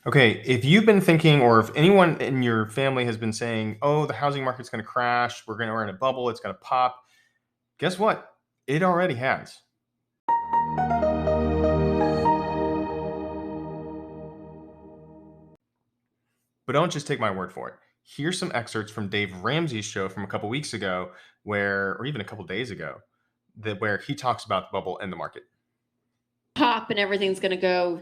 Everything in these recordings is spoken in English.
Okay, if you've been thinking, or if anyone in your family has been saying, "Oh, the housing market's going to crash. We're in a bubble. It's going to pop." Guess what? It already has. But don't just take my word for it. Here's some excerpts from Dave Ramsey's show from a couple weeks ago, or even a couple days ago, where he talks about the bubble and the market. Pop and everything's going to go.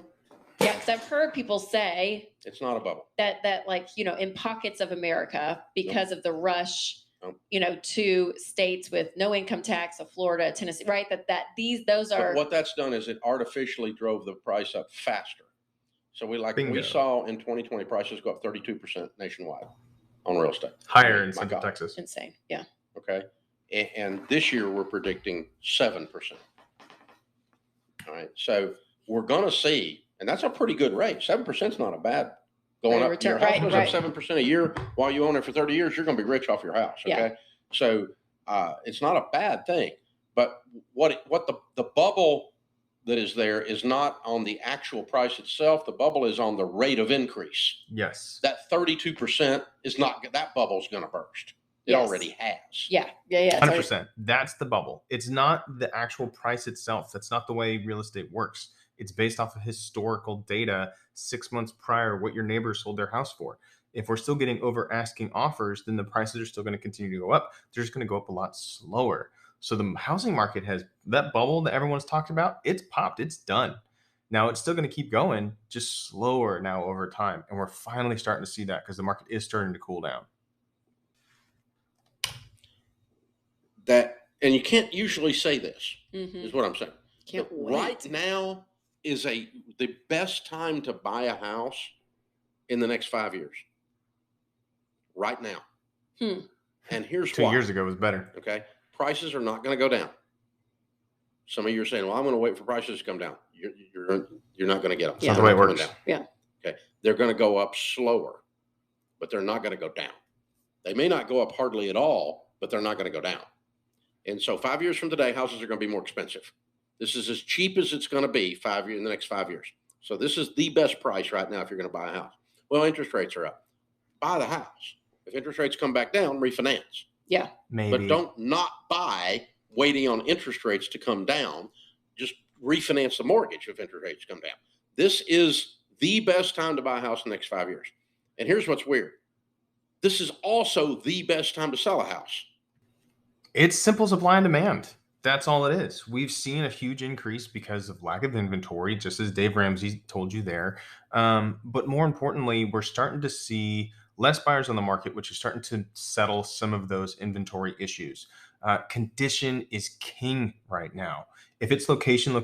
Yeah, because I've heard people say it's not a bubble. That like, in pockets of America, because of the rush, to states with no income tax, of Florida, Tennessee, right? Those are. But what that's done is it artificially drove the price up faster. So Bingo. We saw in 2020 prices go up 32% nationwide on real estate. Higher in Central Texas. Insane. Yeah. Okay. And this year we're predicting 7%. All right. So we're going to see, and that's a pretty good rate. 7% is not a bad going up. Return, your house goes up 7% a year while you own it for 30 years. You're going to be rich off your house. Okay. Yeah. So it's not a bad thing. But what the bubble that is there is not on the actual price itself. The bubble is on the rate of increase. Yes. That 32% is not, that bubble's going to burst. It already has. Yeah. 100%. That's the bubble. It's not the actual price itself. That's not the way real estate works. It's based off of historical data 6 months prior, what your neighbors sold their house for. If we're still getting over asking offers, then the prices are still going to continue to go up. They're just going to go up a lot slower. So the housing market has, that bubble that everyone's talked about, it's popped, it's done. Now it's still going to keep going, just slower now over time. And we're finally starting to see that because the market is starting to cool down. And you can't usually say this, is what I'm saying. Can't wait. Right now is the best time to buy a house in the next 5 years. Right now. And here's 2 years ago was better. Okay. Prices are not going to go down. Some of you are saying, well, I'm going to wait for prices to come down. You're not going to get them. That's not the way it works. Yeah. Okay. They're going to go up slower, but they're not going to go down. They may not go up hardly at all, but they're not going to go down. And so 5 years from today, houses are going to be more expensive. This is as cheap as it's going to be in the next 5 years. So this is the best price right now if you're going to buy a house. Well, interest rates are up. Buy the house. If interest rates come back down, refinance. Yeah. Maybe. But don't not buy waiting on interest rates to come down. Just refinance the mortgage if interest rates come down. This is the best time to buy a house in the next 5 years. And here's what's weird. This is also the best time to sell a house. It's simple supply and demand. That's all it is. We've seen a huge increase because of lack of inventory, just as Dave Ramsey told you there. But more importantly, we're starting to see less buyers on the market, which is starting to settle some of those inventory issues. Condition is king right now. If it's location,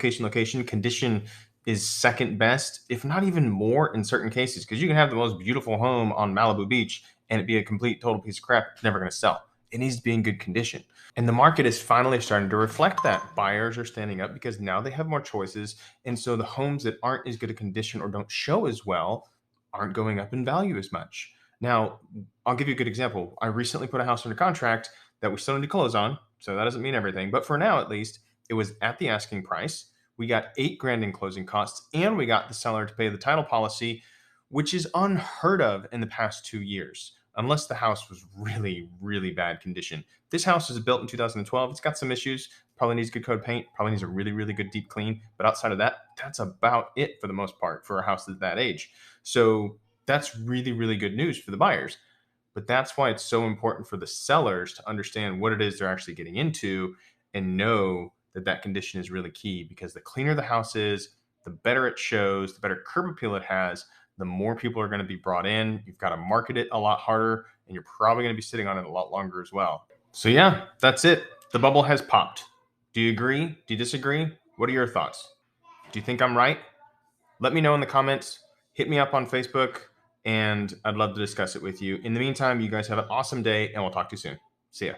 condition is second best, if not even more in certain cases, because you can have the most beautiful home on Malibu Beach and it be a complete total piece of crap. It's never going to sell. It needs to be in good condition. And the market is finally starting to reflect that. Buyers are standing up because now they have more choices. And so the homes that aren't as good a condition or don't show as well aren't going up in value as much. Now, I'll give you a good example. I recently put a house under contract that we still need to close on. So that doesn't mean everything. But for now, at least, it was at the asking price. We got $8,000 in closing costs, and we got the seller to pay the title policy, which is unheard of in the past 2 years. Unless the house was really, really bad condition. This house was built in 2012. It's got some issues. Probably needs good coat paint. Probably needs a really, really good deep clean. But outside of that, that's about it for the most part for a house that's that age. So that's really, really good news for the buyers. But that's why it's so important for the sellers to understand what it is they're actually getting into and know that that condition is really key, because the cleaner the house is, the better it shows, the better curb appeal it has, the more people are going to be brought in. You've got to market it a lot harder, and you're probably going to be sitting on it a lot longer as well. So yeah, that's it. The bubble has popped. Do you agree? Do you disagree? What are your thoughts? Do you think I'm right? Let me know in the comments. Hit me up on Facebook, and I'd love to discuss it with you. In the meantime, you guys have an awesome day, and we'll talk to you soon. See ya.